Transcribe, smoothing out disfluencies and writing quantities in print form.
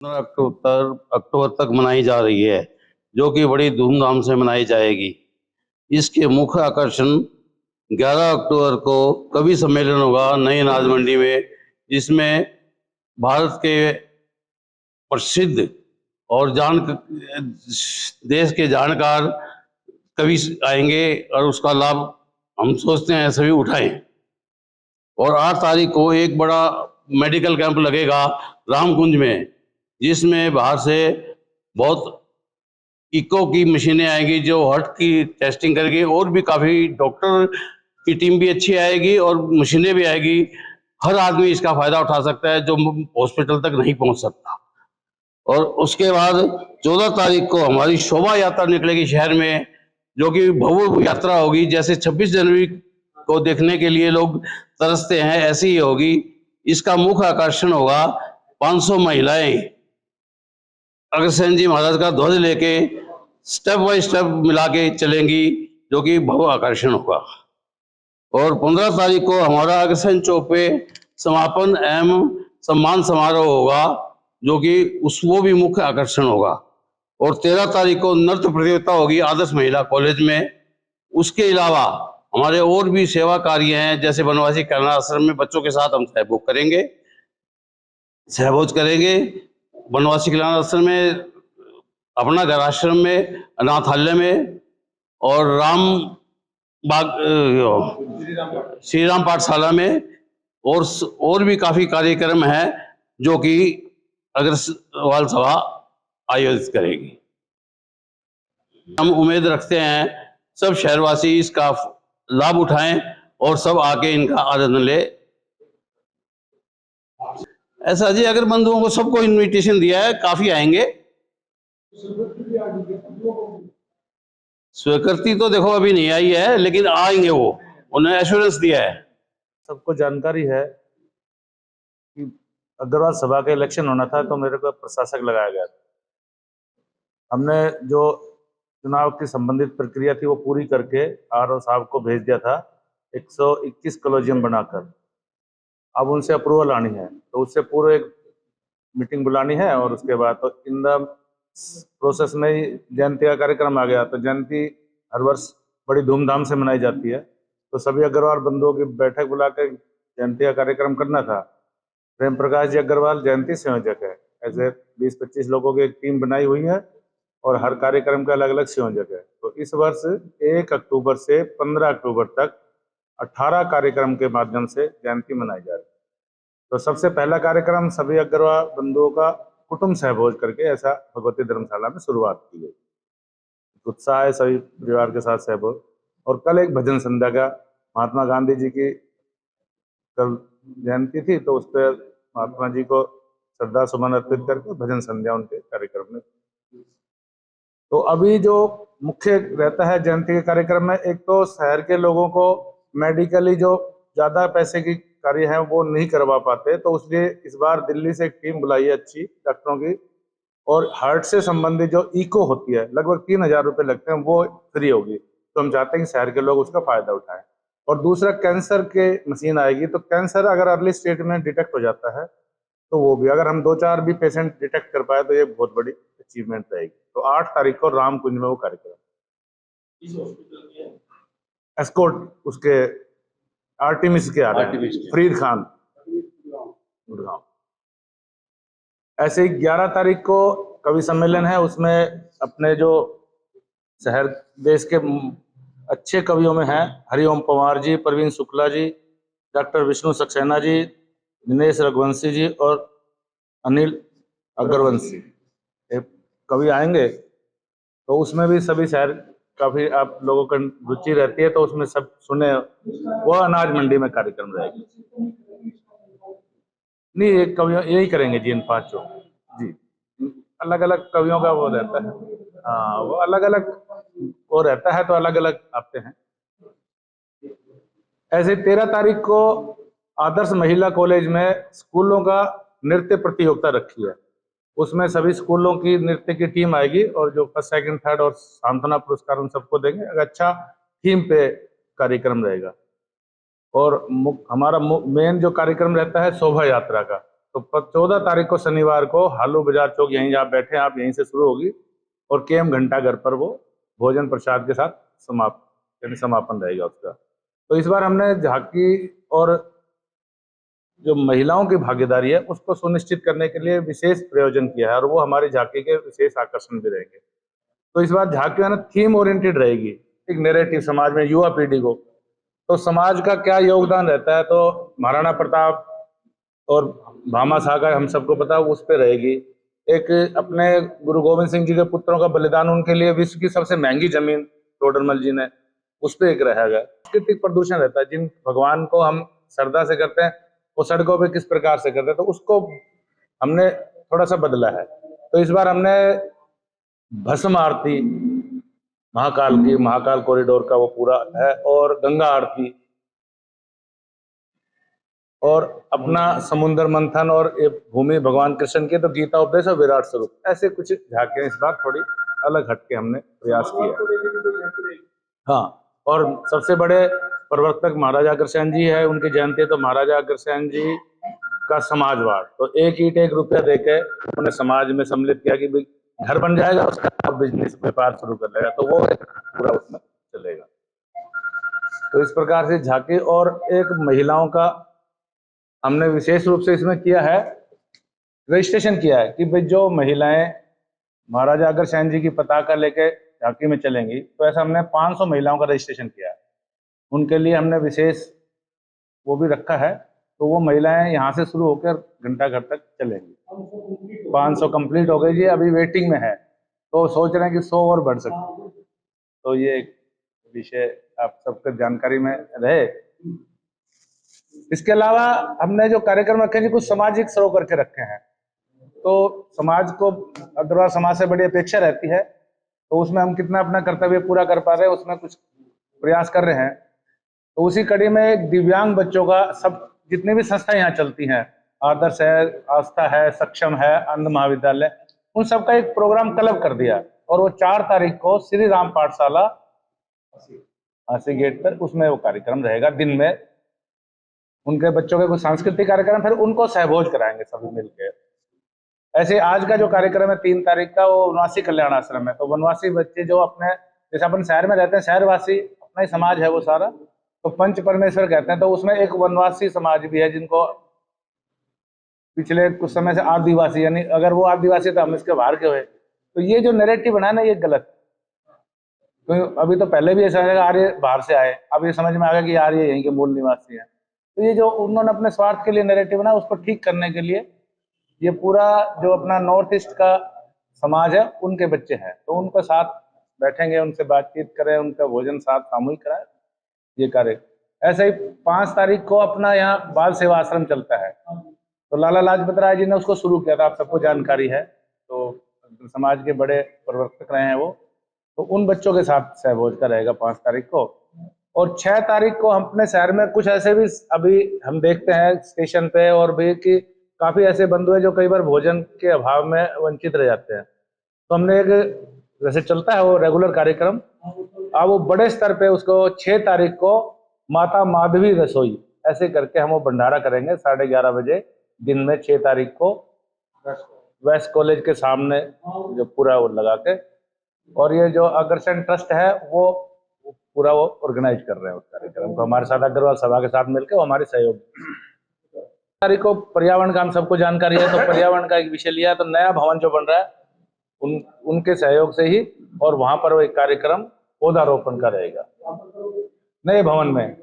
अक्टूबर तक मनाई जा रही है, जो कि बड़ी धूमधाम से मनाई जाएगी। इसके मुख्य आकर्षण 11 अक्टूबर को कवि सम्मेलन होगा नई अनाज मंडी में, जिसमें भारत के प्रसिद्ध और देश के जानकार कवि आएंगे और उसका लाभ हम सोचते हैं सभी उठाएं। और 8 तारीख को एक बड़ा मेडिकल कैंप लगेगा रामकुंज में, जिसमें बाहर से बहुत इको की मशीनें आएंगी जो हार्ट की टेस्टिंग करेगी, और भी काफ़ी डॉक्टर की टीम भी अच्छी आएगी और मशीनें भी आएगी। हर आदमी इसका फ़ायदा उठा सकता है जो हॉस्पिटल तक नहीं पहुंच सकता। और उसके बाद 14 तारीख को हमारी शोभा यात्रा निकलेगी शहर में, जो कि भव्य यात्रा होगी। जैसे 26 जनवरी को देखने के लिए लोग तरसते हैं, ऐसी ही होगी। इसका मुख्य आकर्षण होगा 500 महिलाएं अग्रसेन जी महाराज का ध्वज लेके स्टेप बाय स्टेप मिला के चलेंगी, जो कि भव्य आकर्षण होगा। और 15 तारीख को हमारा अग्रसेन चौक पे समापन एवं सम्मान समारोह होगा, जो कि वो भी मुख्य आकर्षण होगा। और 13 तारीख को नृत्य प्रतियोगिता होगी आदर्श महिला कॉलेज में। उसके अलावा हमारे और भी सेवा कार्य हैं, जैसे बनवासी कल्याण आश्रम में बच्चों के साथ हम सहभोज करेंगे। बनवासी कल्याण आश्रम में, अपना घर आश्रम में, अनाथालय में, और राम बाग श्री राम पाठशाला में, और भी काफी कार्यक्रम हैं जो कि अग्रवाल सभा आयोजित करेगी। हम उम्मीद रखते हैं सब शहरवासी इसका लाभ उठाएं और सब आके इनका आनंद ले। ऐसा जी, अगर बंधुओं को सबको इनविटेशन दिया है, काफी आएंगे। स्वीकृति तो देखो अभी नहीं आई है, लेकिन आएंगे, वो उन्होंने एश्योरेंस दिया है। सबको जानकारी है कि अग्रवाल सभा का इलेक्शन होना था, तो मेरे को प्रशासक लगाया गया था। हमने जो चुनाव की संबंधित प्रक्रिया थी वो पूरी करके आरओ साहब को भेज दिया था 121 कॉलोजियम बनाकर। अब उनसे अप्रूवल आनी है, तो उससे पूरे एक मीटिंग बुलानी है, और उसके बाद तो इन द प्रोसेस में ही जयंती का कार्यक्रम आ गया। तो जयंती हर वर्ष बड़ी धूमधाम से मनाई जाती है, तो सभी अग्रवाल बंधुओं की बैठक बुलाकर जयंती का कार्यक्रम करना था। प्रेम प्रकाश जी अग्रवाल जयंती संयोजक है। ऐसे 20-25 लोगों की एक टीम बनाई हुई है और हर कार्यक्रम का अलग अलग संयोजक है। तो इस वर्ष 1 अक्टूबर से 15 अक्टूबर तक 18 कार्यक्रम के माध्यम से जयंती मनाई जा रही है। तो सबसे पहला कार्यक्रम सभी अग्रवाल बंधुओं का कुटुंब सहभोज करके ऐसा भगवती धर्मशाला में शुरुआत की गई। उत्साह है सभी परिवार के साथ सहभोज। और कल एक भजन संध्या का, महात्मा गांधी जी की कल जयंती थी, तो उस पर महात्मा जी को श्रद्धा सुमन अर्पित करके भजन संध्या उनके कार्यक्रम में। तो अभी जो मुख्य रहता है जयंती के कार्यक्रम में, एक तो शहर के लोगों को मेडिकली जो ज्यादा पैसे की कार्य है वो नहीं करवा पाते, तो इसलिए इस बार दिल्ली से एक टीम बुलाई है अच्छी डॉक्टरों की, और हार्ट से संबंधित जो इको होती है लगभग 3,000 रुपये लगते हैं, वो फ्री होगी। तो हम चाहते हैं कि शहर के लोग उसका फायदा उठाएं। और दूसरा, कैंसर के मशीन आएगी, तो कैंसर अगर अर्ली स्टेज में डिटेक्ट हो जाता है तो वो भी, अगर हम 2-4 भी पेशेंट डिटेक्ट कर पाए तो ये बहुत बड़ी अचीवमेंट रहेगी। तो 8 तारीख को रामकुंज में वो कार्यक्रम, एस्कॉर्ट उसके आर्टिमिस के आ रहे हैं, फरीद खान गुड़गांव। ऐसे ही 11 तारीख को कवि सम्मेलन है, उसमें अपने जो शहर देश के अच्छे कवियों में हैं हरिओम पवार जी, प्रवीण शुक्ला जी, डॉक्टर विष्णु सक्सेना जी, दिनेश रघुवंशी जी और अनिल अग्रवंशी कवि आएंगे। तो उसमें भी सभी शहर काफी आप लोगों का रुचि रहती है, तो उसमें सब सुने। वो अनाज मंडी में कार्यक्रम रहेगा। नहीं, एक कवियों यही करेंगे जी, इन 5 जी, अलग अलग कवियों का वो रहता है। हाँ, वो अलग अलग वो रहता है, तो अलग अलग आते हैं। ऐसे 13 तारीख को आदर्श महिला कॉलेज में स्कूलों का नृत्य प्रतियोगिता रखी है। उसमें सभी स्कूलों की नृत्य की टीम आएगी, और जो फर्स्ट सेकंड थर्ड और सांत्वना पुरस्कार उन सबको देंगे। अगर अच्छा थीम पे कार्यक्रम रहेगा। और हमारा मेन जो कार्यक्रम रहता है शोभा यात्रा का, तो 14 तारीख को शनिवार को हालू बाजार चौक, यहीं आप बैठे हैं, आप यहीं से शुरू होगी और केएम घंटाघर पर वो भोजन प्रसाद के साथ समापन रहेगा उसका। तो इस बार हमने झांकी और जो महिलाओं की भागीदारी है उसको सुनिश्चित करने के लिए विशेष प्रयोजन किया है और वो हमारी झांकी के विशेष आकर्षण भी रहेंगे। तो इस बार झांकी है ना थीम ओरिएंटेड रहेगी, एक नैरेटिव समाज में युवा पीढ़ी को, तो समाज का क्या योगदान रहता है, तो महाराणा प्रताप और भामाशाह का हम सबको पता है, उस पे रहेगी। एक अपने गुरु गोविंद सिंह जी के पुत्रों का बलिदान, उनके लिए विश्व की सबसे महंगी जमीन टोडरमल जी ने, उस पे एक रहेगा। सांस्कृतिक प्रदूषण रहता है, जिन भगवान को हम श्रद्धा से करते हैं वो सड़कों पे किस प्रकार से करते हैं, तो उसको हमने थोड़ा सा बदला है। तो इस बार हमने भस्म आरती महाकाल की, महाकाल कॉरिडोर का वो पूरा है, और गंगा आरती, और अपना समुद्र मंथन, और एक भूमि भगवान कृष्ण की, तो गीता उपदेश और विराट स्वरूप, ऐसे कुछ झांकियां इस बार थोड़ी अलग हटके हमने प्रयास किया। हाँ, और सबसे बड़े प्रवर्तक महाराजा अग्रसेन जी है, उनकी जयंती है, तो महाराजा अग्रसेन जी का समाजवाद, तो एक ईंट एक रुपया देके उन्होंने समाज में सम्मिलित किया कि भाई घर बन जाएगा, उसका बिजनेस व्यापार शुरू कर लेगा, तो वो एक पूरा उसमें चलेगा। तो इस प्रकार से झांकी, और एक महिलाओं का हमने विशेष रूप से इसमें किया है, रजिस्ट्रेशन किया है कि भाई जो महिलाएं महाराजा अग्रसेन जी की पताका लेके झांकी में चलेंगी, तो ऐसा हमने 500 महिलाओं का रजिस्ट्रेशन किया है। उनके लिए हमने विशेष वो भी रखा है, तो वो महिलाएं यहाँ से शुरू होकर घंटाघर तक चलेंगी। 500 कंप्लीट हो गई जी, अभी वेटिंग में है, तो सोच रहे हैं कि 100 और बढ़ सकती है। तो ये एक विषय आप सबके जानकारी में रहे। इसके अलावा हमने जो कार्यक्रम रखे हैं कुछ सामाजिक सरोकार के रखे हैं, तो समाज को अग्रवाल समाज से बड़ी अपेक्षा रहती है, तो उसमें हम कितना अपना कर्तव्य पूरा कर पा रहे हैं, उसमें कुछ प्रयास कर रहे हैं। तो उसी कड़ी में एक दिव्यांग बच्चों का, सब जितनी भी संस्था यहाँ चलती हैं, आदर्श है, आस्था है, सक्षम है, अंध महाविद्यालय, उन सबका एक प्रोग्राम क्लब कर दिया, और वो 4 तारीख को श्री राम पाठशाला आसी गेट पर उसमें वो कार्यक्रम रहेगा। दिन में उनके बच्चों के कुछ सांस्कृतिक कार्यक्रम, फिर उनको सहभोज कराएंगे सभी मिलकर। ऐसे आज का जो कार्यक्रम है 3 तारीख का, वो वनवासी कल्याण आश्रम है, तो वनवासी बच्चे जो अपने, जैसे अपन शहर में रहते हैं, शहरवासी अपना ही समाज है वो सारा, तो पंच परमेश्वर कहते हैं, तो उसमें एक वनवासी समाज भी है, जिनको पिछले कुछ समय से आदिवासी, यानी अगर वो आदिवासी तो हम इसके बाहर के हुए, तो ये जो नैरेटिव बना ना, ये गलत। तो अभी तो पहले भी ऐसा है आर्य बाहर से आए, अब ये समझ में आ गया कि आर्य यहीं के मूल निवासी हैं। तो ये जो उन्होंने अपने स्वार्थ के लिए नैरेटिव बना, उसको ठीक करने के लिए ये पूरा जो अपना नॉर्थ ईस्ट का समाज है, उनके बच्चे हैं, तो उनके साथ बैठेंगे, उनसे बातचीत करें, उनका भोजन साथ सामूहिक कराए, ये कार्य। ऐसे ही 5 तारीख को अपना यहाँ बाल सेवा आश्रम चलता है, तो लाला लाजपत राय जी ने उसको शुरू किया था, आप सबको जानकारी है, तो समाज के बड़े प्रवर्तक रहे हैं वो, तो उन बच्चों के साथ सहभोज का रहेगा 5 तारीख को। और 6 तारीख को हम अपने शहर में कुछ ऐसे भी अभी हम देखते हैं स्टेशन पे और भी, कि काफी ऐसे बंधु हैं जो कई बार भोजन के अभाव में वंचित रह जाते हैं, तो हमने एक, जैसे चलता है वो रेगुलर कार्यक्रम, अब वो बड़े स्तर पे उसको 6 तारीख को माता माधवी रसोई ऐसे करके हम वो भंडारा करेंगे 11:30 बजे दिन में, 6 तारीख को वेस्ट कॉलेज के सामने जो पूरा वो लगा के। और ये जो अग्रसेन ट्रस्ट है वो पूरा वो ऑर्गेनाइज कर रहे हैं उस कार्यक्रम को, हमारे साथ अग्रवाल सभा के साथ मिलकर, वो हमारे सहयोग। तारीख को पर्यावरण का हम सबको जानकारी है, तो पर्यावरण का एक विषय लिया, तो नया भवन जो बन रहा है उनके सहयोग से ही, और वहां पर वो एक कार्यक्रम पौधारोपण का रहेगा नए भवन में।